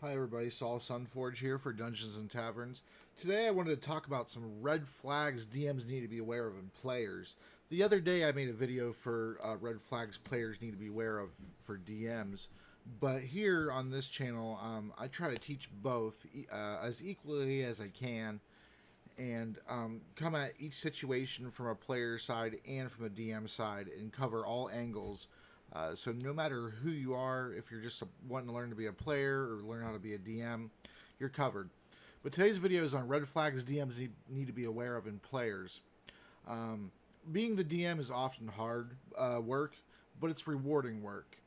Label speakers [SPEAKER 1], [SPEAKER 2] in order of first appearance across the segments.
[SPEAKER 1] Hi everybody, Saul Sunforge here for Dungeons and Taverns. Today I wanted to talk about some red flags DMs need to be aware of in players. The other day I made a video for red flags players need to be aware of for DMs, but here on this channel I try to teach both as equally as I can and come at each situation from a player side and from a DM side and cover all angles. So no matter who you are, if you're just wanting to learn to be a player or learn how to be a DM, you're covered. But today's video is on red flags DMs need to be aware of in players. Being the DM is often hard work, but it's rewarding work.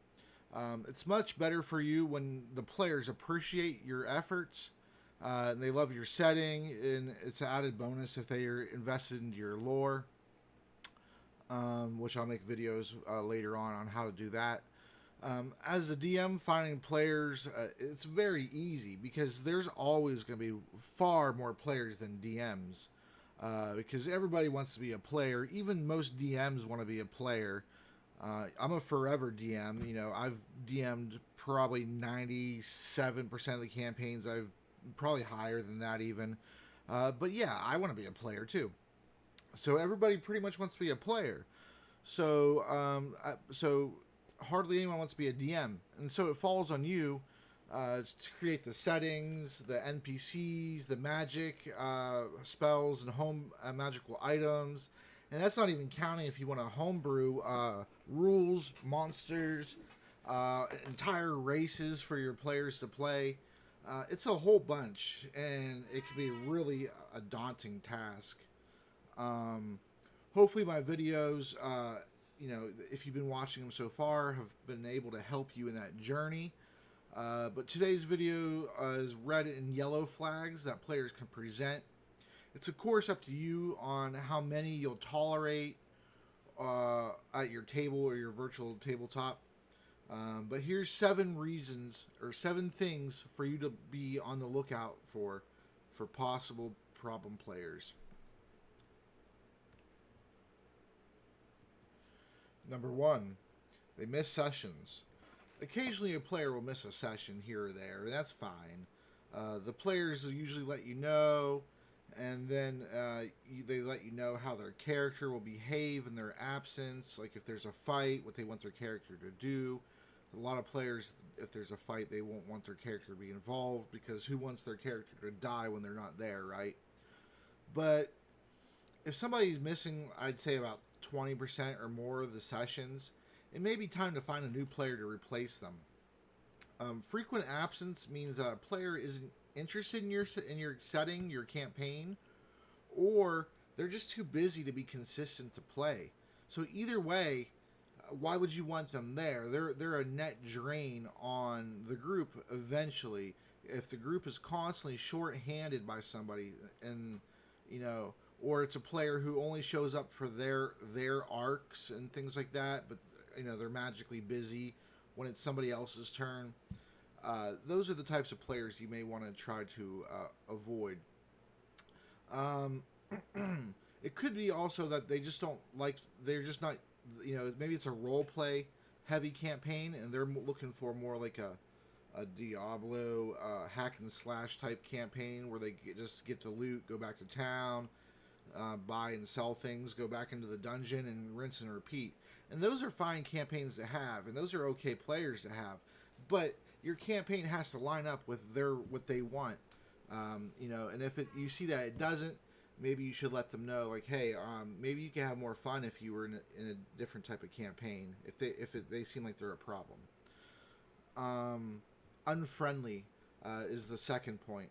[SPEAKER 1] It's much better for you when the players appreciate your efforts. And they love your setting, and it's an added bonus if they are invested into your lore, which I'll make videos later on how to do that. As a DM, finding players, it's very easy because there's always going to be far more players than DMs. Because everybody wants to be a player. Even most DMs want to be a player. I'm a forever DM. You know, I've DM'd probably 97% of the campaigns. I've probably higher than that even. But yeah, I want to be a player too. So everybody pretty much wants to be a player. So hardly anyone wants to be a DM, and so it falls on you to create the settings, the NPCs, the magic spells, and home magical items. And that's not even counting if you want to homebrew rules, monsters, entire races for your players to play. It's a whole bunch, and it can be really a daunting task. Hopefully, my videos, if you've been watching them so far, have been able to help you in that journey. But today's video is red and yellow flags that players can present. It's of course up to you on how many you'll tolerate at your table or your virtual tabletop. But here's 7 reasons or 7 things for you to be on the lookout for possible problem players. Number 1, they miss sessions. Occasionally a player will miss a session here or there, and that's fine. The players will usually let you know, and then they let you know how their character will behave in their absence, like if there's a fight, what they want their character to do. A lot of players, if there's a fight, they won't want their character to be involved, because who wants their character to die when they're not there, right? But if somebody's missing, I'd say about 20% or more of the sessions, it may be time to find a new player to replace them. Frequent absence means that a player isn't interested in your setting, your campaign, or they're just too busy to be consistent to play. So either way, why would you want them there? They're a net drain on the group eventually. If the group is constantly short-handed by somebody, and or it's a player who only shows up for their arcs and things like that, but they're magically busy when it's somebody else's turn. Those are the types of players you may want to try to avoid. It could be also that they just don't like, they're just not, maybe it's a role play heavy campaign and they're looking for more like a Diablo hack and slash type campaign where they just get to loot, go back to town, buy and sell things, go back into the dungeon, and rinse and repeat. And those are fine campaigns to have, and those are okay players to have. But your campaign has to line up with what they want. And if you see that it doesn't, maybe you should let them know, like, hey, maybe you can have more fun if you were in a different type of campaign. If they seem like they're a problem. Unfriendly is the second point.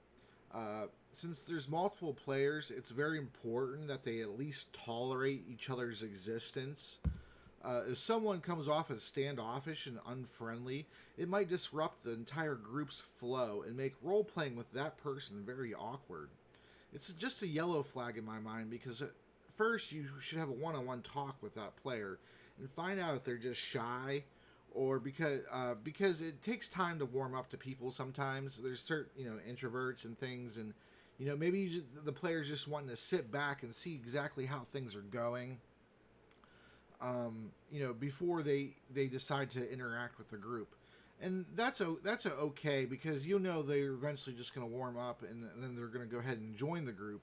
[SPEAKER 1] Since there's multiple players, it's very important that they at least tolerate each other's existence. If someone comes off as standoffish and unfriendly, it might disrupt the entire group's flow and make role-playing with that person very awkward. It's just a yellow flag in my mind, because first you should have a one-on-one talk with that player and find out if they're just shy, or because it takes time to warm up to people. Sometimes there's certain introverts and things, and maybe the players just wanting to sit back and see exactly how things are going, before they decide to interact with the group. And that's a okay, because you know they're eventually just going to warm up, and then they're going to go ahead and join the group.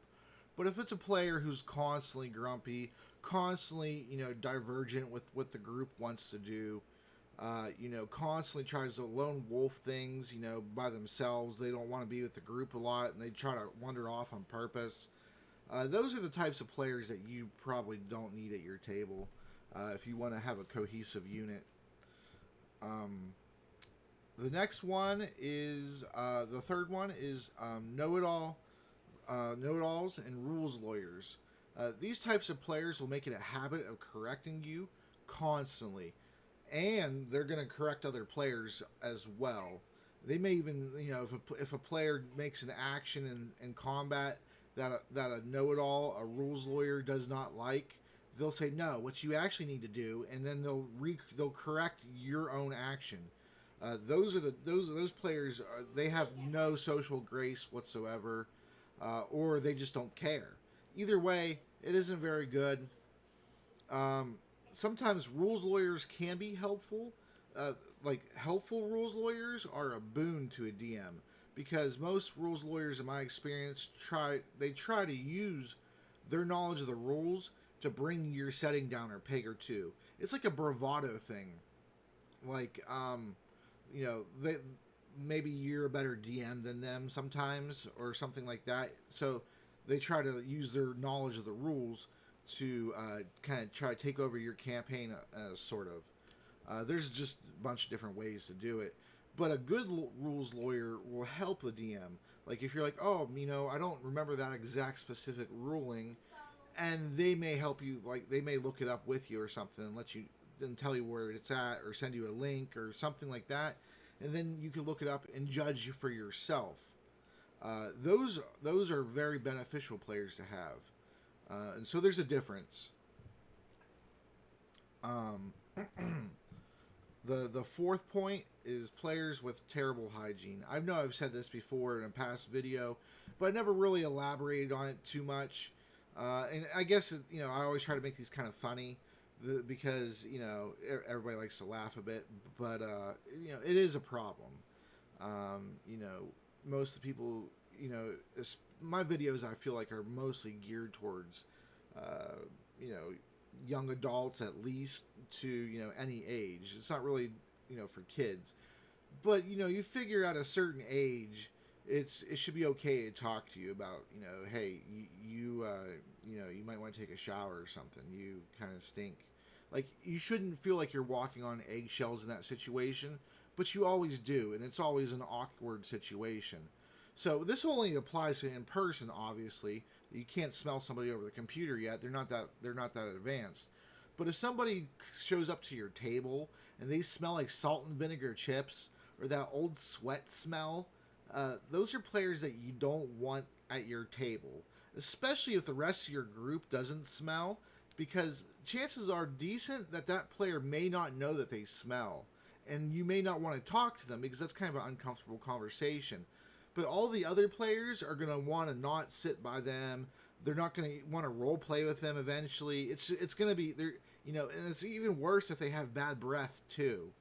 [SPEAKER 1] But if it's a player who's constantly grumpy, constantly, divergent with what the group wants to do, constantly tries to lone wolf things, by themselves. They don't want to be with the group a lot, and they try to wander off on purpose. Those are the types of players that you probably don't need at your table if you want to have a cohesive unit. The next one is the third one is know-it-alls and rules lawyers. These types of players will make it a habit of correcting you constantly, and they're going to correct other players as well. They may even, if a player makes an action in combat that a know-it-all, a rules lawyer does not like, they'll say, no, what you actually need to do, and then they'll correct your own action. Those players they have no social grace whatsoever, or they just don't care. Either way, it isn't very good. Sometimes rules lawyers can be helpful. Helpful rules lawyers are a boon to a DM, because most rules lawyers, in my experience, try to use their knowledge of the rules to bring your setting down a peg or two. It's like a bravado thing. They maybe you're a better DM than them sometimes, or something like that. So they try to use their knowledge of the rules to kind of try to take over your campaign, sort of. There's just a bunch of different ways to do it. But a good rules lawyer will help the DM. Like if you're like, oh, I don't remember that exact specific ruling, and they may help you. Like they may look it up with you or something, and let you and tell you where it's at, or send you a link or something like that, and then you can look it up and judge for yourself. Those are very beneficial players to have, and so there's a difference. The fourth point is players with terrible hygiene. I know I've said this before in a past video, but I never really elaborated on it too much. And I guess I always try to make these kind of funny, because everybody likes to laugh a bit, but it is a problem. Most of the people, my videos, I feel like, are mostly geared towards young adults, at least, to any age. It's not really for kids, but you figure at a certain age it should be okay to talk to you about, hey, you might want to take a shower or something, you kind of stink. Like, you shouldn't feel like you're walking on eggshells in that situation, but you always do, and it's always an awkward situation. So this only applies to in person, obviously. You can't smell somebody over the computer yet. They're not that advanced. But if somebody shows up to your table and they smell like salt and vinegar chips, or that old sweat smell, those are players that you don't want at your table, especially if the rest of your group doesn't smell, because chances are decent that player may not know that they smell, and you may not want to talk to them because that's kind of an uncomfortable conversation. But all the other players are going to want to not sit by them. They're not going to want to role play with them eventually. It's going to be there, and it's even worse if they have bad breath too.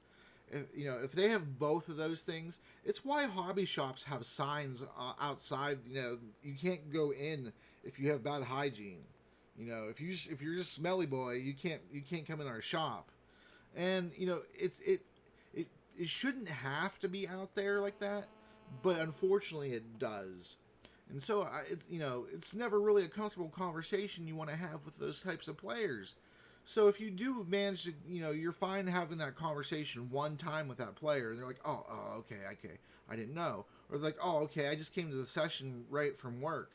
[SPEAKER 1] If they have both of those things, it's why hobby shops have signs outside. You can't go in if you have bad hygiene. If you're just smelly boy, you can't come in our shop. And it shouldn't have to be out there like that, but unfortunately it does. And so it's never really a comfortable conversation you want to have with those types of players. So if you do manage to, you're fine having that conversation one time with that player, and they're like, oh, okay, I didn't know. Or they're like, oh, okay, I just came to the session right from work.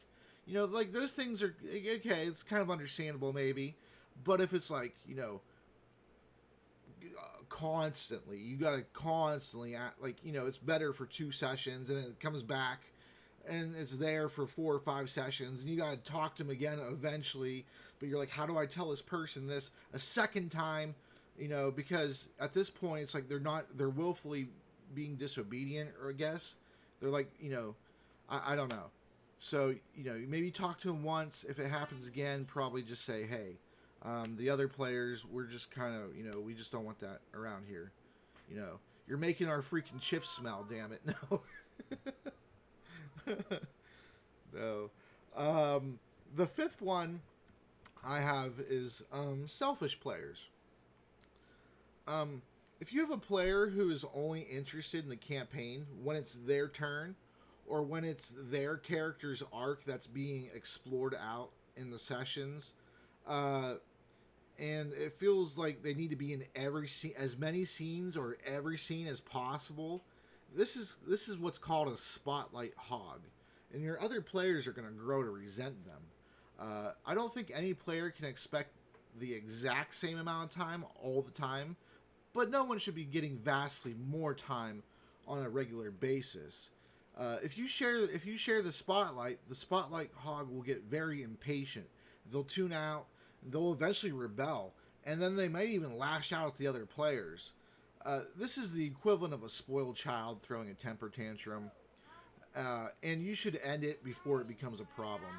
[SPEAKER 1] Like those things are, okay, it's kind of understandable maybe. But if it's like, constantly, you got to constantly act like, it's better for 2 sessions, and it comes back and it's there for 4 or 5 sessions, and you got to talk to them again eventually, but you're like, how do I tell this person this a second time? Because at this point it's like they're willfully being disobedient, or I guess they're like, I don't know. So maybe talk to them once. If it happens again, probably just say, hey, the other players, we're just kind of, we just don't want that around here. You're making our freaking chips smell, damn it. No. No. The fifth one I have is selfish players. If you have a player who is only interested in the campaign when it's their turn, or when it's their character's arc that's being explored out in the sessions, and it feels like they need to be in every scene, as many scenes or every scene as possible. This is what's called a spotlight hog, and your other players are going to grow to resent them. I don't think any player can expect the exact same amount of time all the time, but no one should be getting vastly more time on a regular basis. If you share the spotlight hog will get very impatient. They'll tune out. They'll eventually rebel, and then they might even lash out at the other players. This is the equivalent of a spoiled child throwing a temper tantrum, and you should end it before it becomes a problem.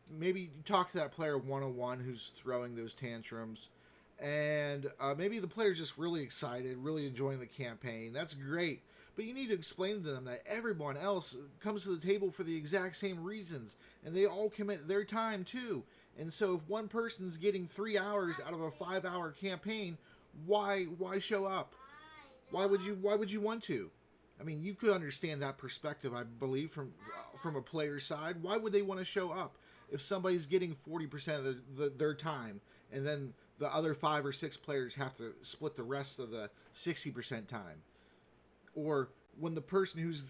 [SPEAKER 1] Maybe you talk to that player one-on-one who's throwing those tantrums, and maybe the player's just really excited, really enjoying the campaign. That's great, but you need to explain to them that everyone else comes to the table for the exact same reasons, and they all commit their time too. And so if one person's getting 3 hours out of a 5-hour campaign, why show up? Why would you want to? I mean, you could understand that perspective, I believe, from a player's side. Why would they want to show up if somebody's getting 40% of their time, and then the other 5 or 6 players have to split the rest of the 60% time? Or when the person who's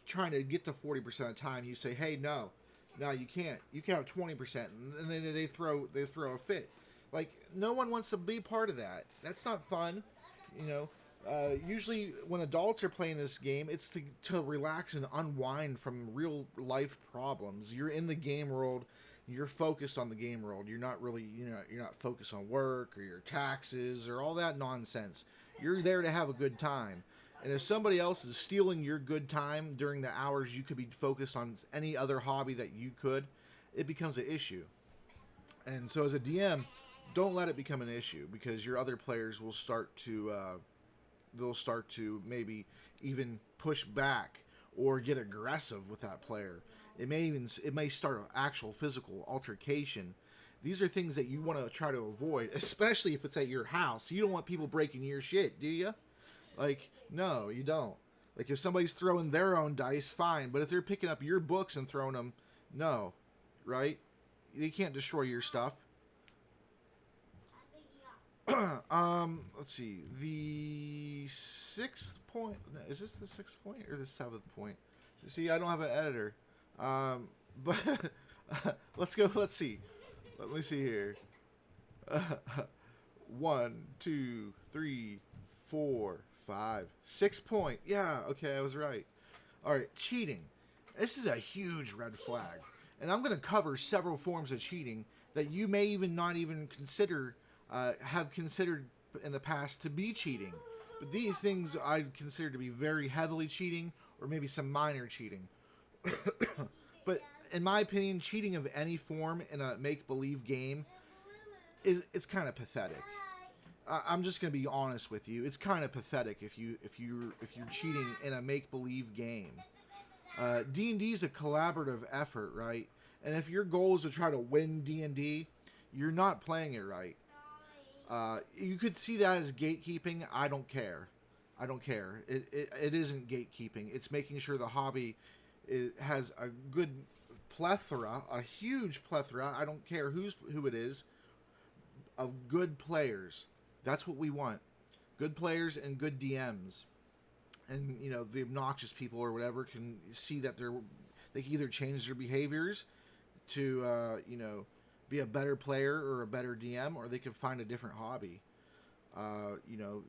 [SPEAKER 1] trying to get to 40% of the time, you say, "Hey, no, you can't. You can have 20%," and then they throw a fit. Like, no one wants to be part of that. That's not fun, you know. Usually, when adults are playing this game, it's to relax and unwind from real life problems. You're in the game world. You're focused on the game world. You're not really, you're not focused on work or your taxes or all that nonsense. You're there to have a good time. And if somebody else is stealing your good time during the hours you could be focused on any other hobby that you could, it becomes an issue. And so as a DM, don't let it become an issue, because your other players will start to maybe even push back or get aggressive with that player. It may start an actual physical altercation. These are things that you want to try to avoid, especially if it's at your house. You don't want people breaking your shit, do you? Like, no, you don't. Like, if somebody's throwing their own dice, fine. But if they're picking up your books and throwing them, no. Right? They can't destroy your stuff. Let's see. The 6th point... Is this the 6th point or the 7th point? See, I don't have an editor. But... let's go. Let's see. Let me see here. 1, 2, 3, 4, 5, 6 point. Yeah, okay, I was right. All right, cheating. This is a huge red flag, and I'm going to cover several forms of cheating that you may even not even have considered in the past to be cheating. But these things I consider to be very heavily cheating, or maybe some minor cheating. But in my opinion, cheating of any form in a make-believe game it's kind of pathetic. I'm just gonna be honest with you. It's kind of pathetic if you're cheating in a make-believe game. D&D is a collaborative effort, right? And if your goal is to try to win D&D, you're not playing it right. You could see that as gatekeeping. I don't care. It isn't gatekeeping. It's making sure the hobby has a good plethora, a huge plethora. I don't care who it is, of good players. That's what we want. Good players and good DMs. And, the obnoxious people or whatever can see that they can either change their behaviors to, be a better player or a better DM, or they can find a different hobby.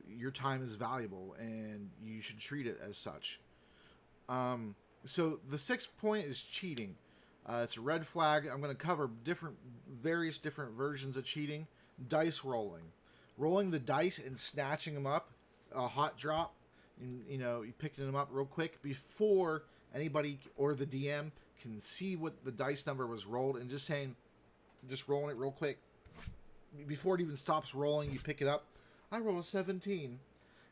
[SPEAKER 1] Your time is valuable, and you should treat it as such. So the 6th point is cheating. It's a red flag. I'm going to cover various different versions of cheating. Dice rolling. Rolling the dice and snatching them up, a hot drop. You picking them up real quick before anybody or the DM can see what the dice number was rolled, and just rolling it real quick. Before it even stops rolling, you pick it up. I rolled a 17.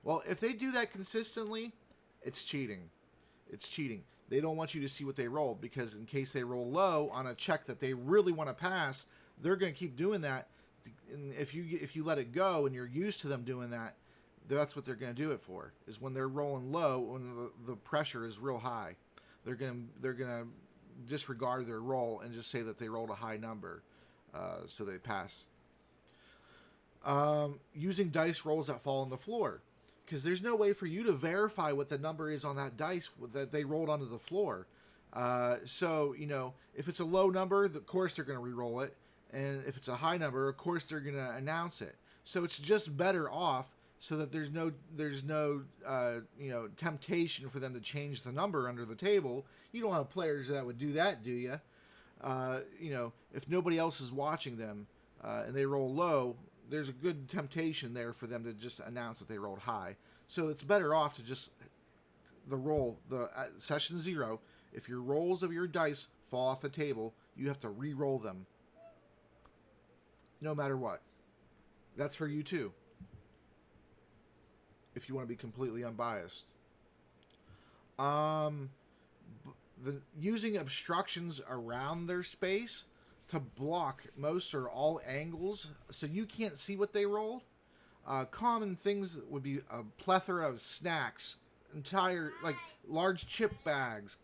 [SPEAKER 1] Well, if they do that consistently, it's cheating. It's cheating. They don't want you to see what they roll, because in case they roll low on a check that they really want to pass, they're going to keep doing that. And if you let it go and you're used to them doing that, that's what they're going to do it for. Is when they're rolling low, when the pressure is real high, they're going to disregard their roll and just say that they rolled a high number, so they pass. Using dice rolls that fall on the floor, because there's no way for you to verify what the number is on that dice that they rolled onto the floor. So, if it's a low number, of course they're going to re-roll it. And if it's a high number, of course they're going to announce it. So it's just better off so that there's no temptation for them to change the number under the table. You don't have players that would do that, do you? If nobody else is watching them and they roll low, there's a good temptation there for them to just announce that they rolled high. So it's better off to just session 0. If your rolls of your dice fall off the table, you have to re-roll them, no matter what. That's for you too, if you want to be completely unbiased. Using obstructions around their space to block most or all angles, so you can't see what they rolled. Common things would be a plethora of snacks, entire large chip bags,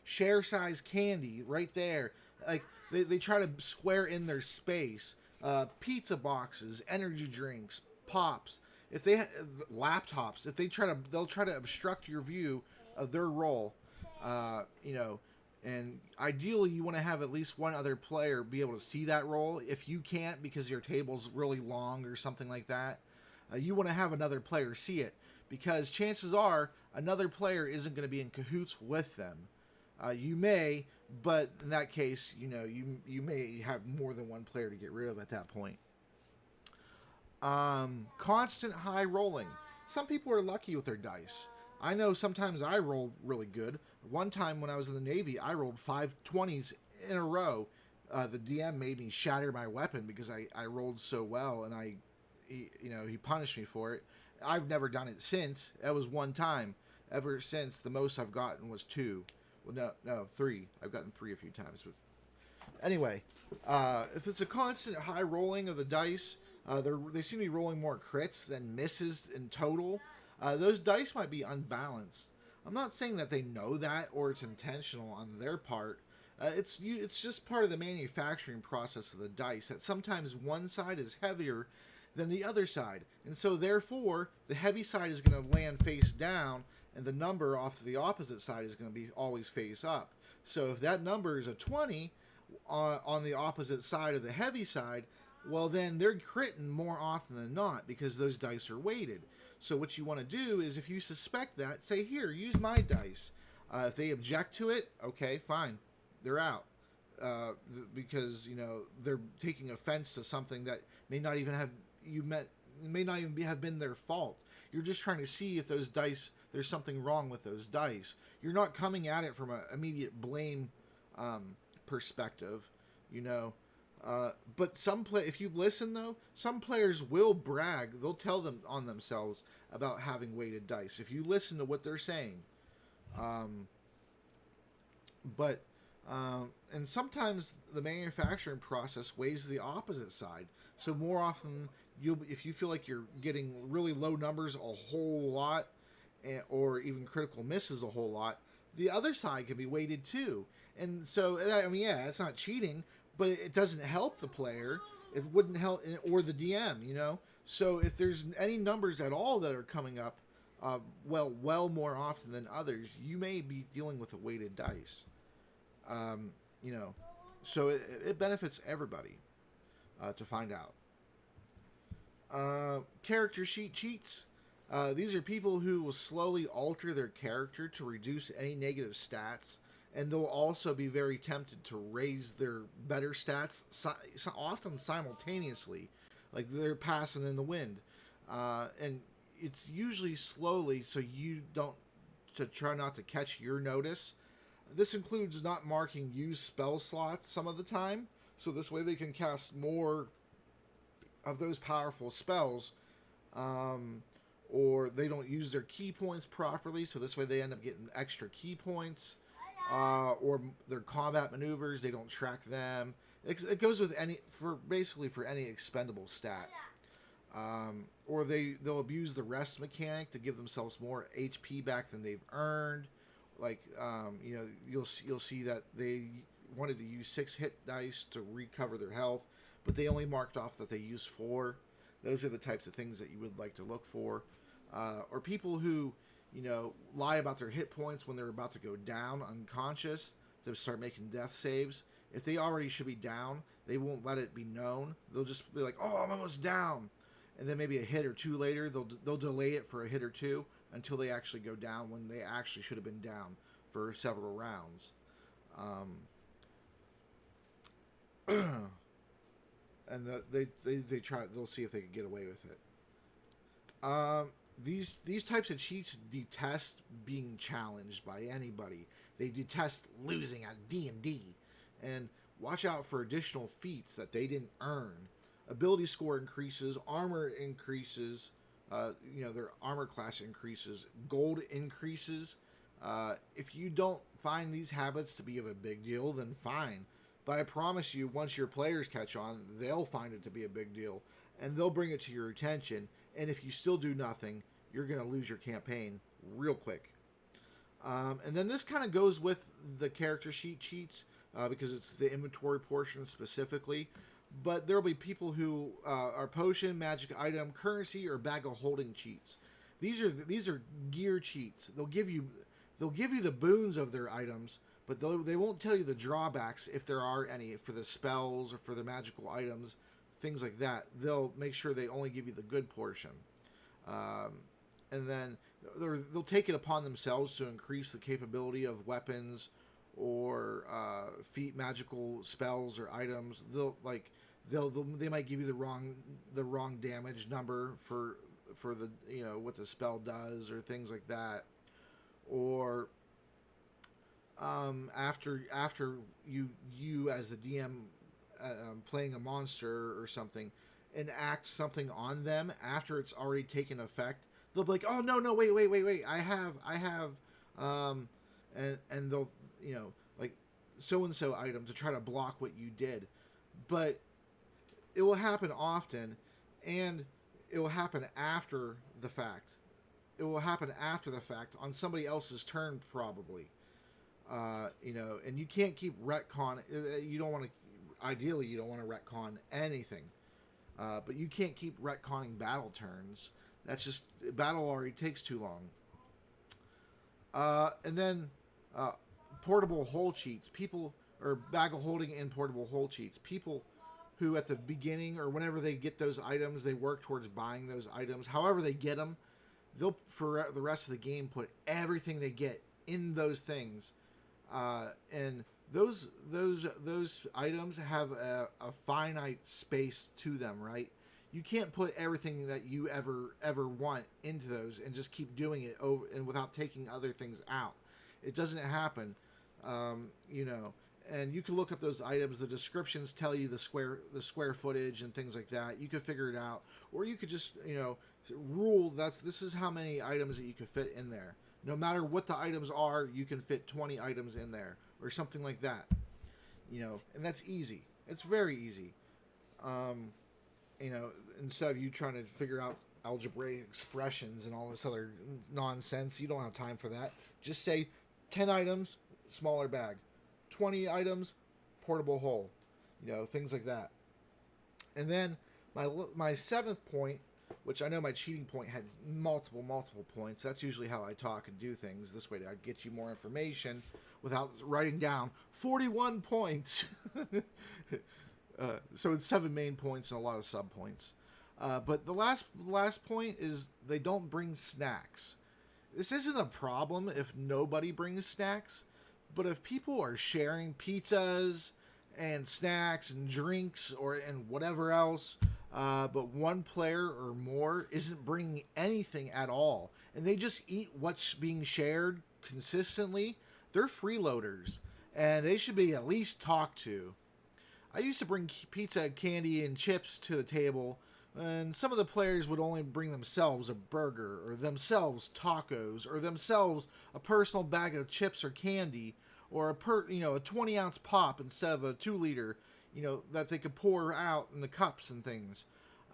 [SPEAKER 1] share size candy right there. They try to square in their space. Pizza boxes, energy drinks, pops. If they laptops, they'll try to obstruct your view of their roll. And ideally you want to have at least one other player be able to see that roll. If you can't because your table's really long or something like that, you want to have another player see it, because chances are another player isn't going to be in cahoots with them. You may, but in that case, you may have more than one player to get rid of at that point. Constant high rolling. Some people are lucky with their dice. I know sometimes I roll really good. One time when I was in the Navy, I rolled 5 20s in a row. The DM made me shatter my weapon because I rolled so well, and he punished me for it. I've never done it since. That was one time. Ever since, the most I've gotten was 2. Well, no, 3. I've gotten 3 a few times. But anyway, if it's a constant high rolling of the dice, they seem to be rolling more crits than misses in total. Those dice might be unbalanced. I'm not saying that they know that or it's intentional on their part. It's just part of the manufacturing process of the dice, that sometimes one side is heavier than the other side, and so therefore the heavy side is going to land face down, and the number off the opposite side is going to be always face up. So if that number is a 20 on the opposite side of the heavy side, well, then they're critting more often than not because those dice are weighted. So what you want to do is, if you suspect that, say, here, use my dice. If they object to it, okay, fine, they're out. Because they're taking offense to something that may not even have been their fault. You're just trying to see if those dice, there's something wrong with those dice. You're not coming at it from an immediate blame perspective, but if you listen though, some players will brag. They'll tell them on themselves about having weighted dice if you listen to what they're saying. And sometimes the manufacturing process weighs the opposite side. So more often, if you feel like you're getting really low numbers a whole lot, or even critical misses a whole lot, the other side can be weighted too. And so, it's not cheating, but it doesn't help the player. It wouldn't help, or the DM, So if there's any numbers at all that are coming up, well more often than others, you may be dealing with a weighted dice. So it benefits everybody to find out. Character sheet cheats. These are people who will slowly alter their character to reduce any negative stats, and they'll also be very tempted to raise their better stats, often simultaneously, like they're passing in the wind. And it's usually slowly, so you don't, to try not to catch your notice. This includes not marking used spell slots some of the time, so this way they can cast more of those powerful spells or they don't use their key points properly, so this way they end up getting extra key points, or their combat maneuvers, they don't track them. It goes with basically for any expendable stat. Or they'll abuse the rest mechanic to give themselves more HP back than they've earned. Like you'll see that they wanted to use 6 hit dice to recover their health, but they only marked off that they used 4. Those are the types of things that you would like to look for. Or people who lie about their hit points when they're about to go down unconscious to start making death saves. If they already should be down, they won't let it be known. They'll just be like, "Oh, I'm almost down," and then maybe a hit or two later, they'll delay it for a hit or two until they actually go down when they actually should have been down for several rounds. And they try. They'll see if they can get away with it. These types of cheats detest being challenged by anybody. They detest losing at D&D, and watch out for additional feats that they didn't earn. Ability score increases, armor increases, their armor class increases, gold increases. If you don't find these habits to be of a big deal, then fine. But I promise you, once your players catch on, they'll find it to be a big deal, and they'll bring it to your attention. And if you still do nothing, you're going to lose your campaign real quick. And then this kind of goes with the character sheet cheats, because it's the inventory portion specifically. But there will be people who are potion, magic item, currency, or bag of holding cheats. These are gear cheats. They'll give you the boons of their items, but they won't tell you the drawbacks if there are any for the spells or for the magical items, things like that. They'll make sure they only give you the good portion, and then they'll take it upon themselves to increase the capability of weapons or feat magical spells or items. They might give you the wrong damage number for the what the spell does or things like that, or after you as the DM playing a monster or something enact something on them after it's already taken effect, they'll be like, "Oh no, wait, I have and they'll like so and so item to try to block what you did." But it will happen often, and it will happen after the fact. It will happen after the fact on somebody else's turn, probably. And you can't keep retcon. You don't want to. Ideally, you don't want to retcon anything, but you can't keep retconning battle turns. That's just battle already takes too long. And then portable hole cheats. People or bag of holding and portable hole cheats. People who at the beginning or whenever they get those items, they work towards buying those items. However they get them, they'll for the rest of the game put everything they get in those things, and those items have a finite space to them, right? You can't put everything that you ever want into those and just keep doing it over and without taking other things out. It doesn't happen, And you can look up those items. The descriptions tell you the square footage and things like that. You could figure it out, or you could just rule this is how many items that you could fit in there. No matter what the items are, you can fit 20 items in there or something like that. And that's easy. It's very easy. Instead of you trying to figure out algebraic expressions and all this other nonsense, you don't have time for that. Just say 10 items, smaller bag. 20 items, portable hole. Things like that. And then my 7th point, which I know my cheating point had multiple points. That's usually how I talk and do things. This way I get you more information without writing down 41 points. So it's 7 main points and a lot of sub points. But the last point is they don't bring snacks. This isn't a problem if nobody brings snacks, but if people are sharing pizzas and snacks and drinks and whatever else, but one player or more isn't bringing anything at all, and they just eat what's being shared consistently, they're freeloaders, and they should be at least talked to. I used to bring pizza, candy, and chips to the table And some of the players would only bring themselves a burger, or themselves tacos, or themselves a personal bag of chips or candy, or a 20-ounce pop instead of a 2-liter, that they could pour out in the cups and things.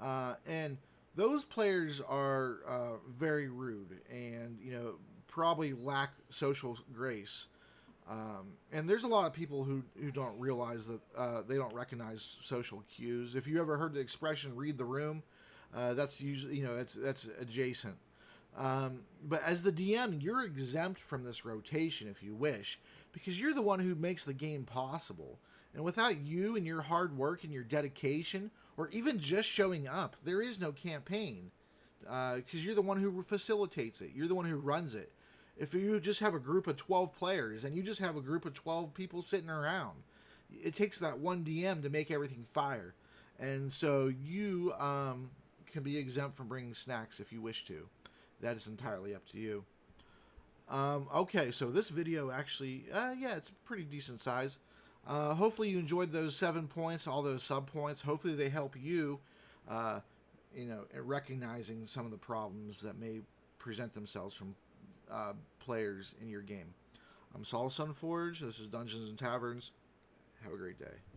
[SPEAKER 1] And those players are very rude, and probably lack social grace. And there's a lot of people who don't realize that they don't recognize social cues. If you ever heard the expression "read the room," that's usually that's adjacent. But as the DM, you're exempt from this rotation if you wish, because you're the one who makes the game possible. And without you and your hard work and your dedication, or even just showing up, there is no campaign. Because you're the one who facilitates it. You're the one who runs it. If you just have a group of 12 players and you just have a group of 12 people sitting around, it takes that one DM to make everything fire. And so you can be exempt from bringing snacks if you wish to. That is entirely up to you. Okay, so this video actually, it's a pretty decent size. Hopefully you enjoyed those 7 points, all those sub points. Hopefully they help you, in recognizing some of the problems that may present themselves from players in your game. I'm Saul Sunforge. This is Dungeons and Taverns. Have a great day.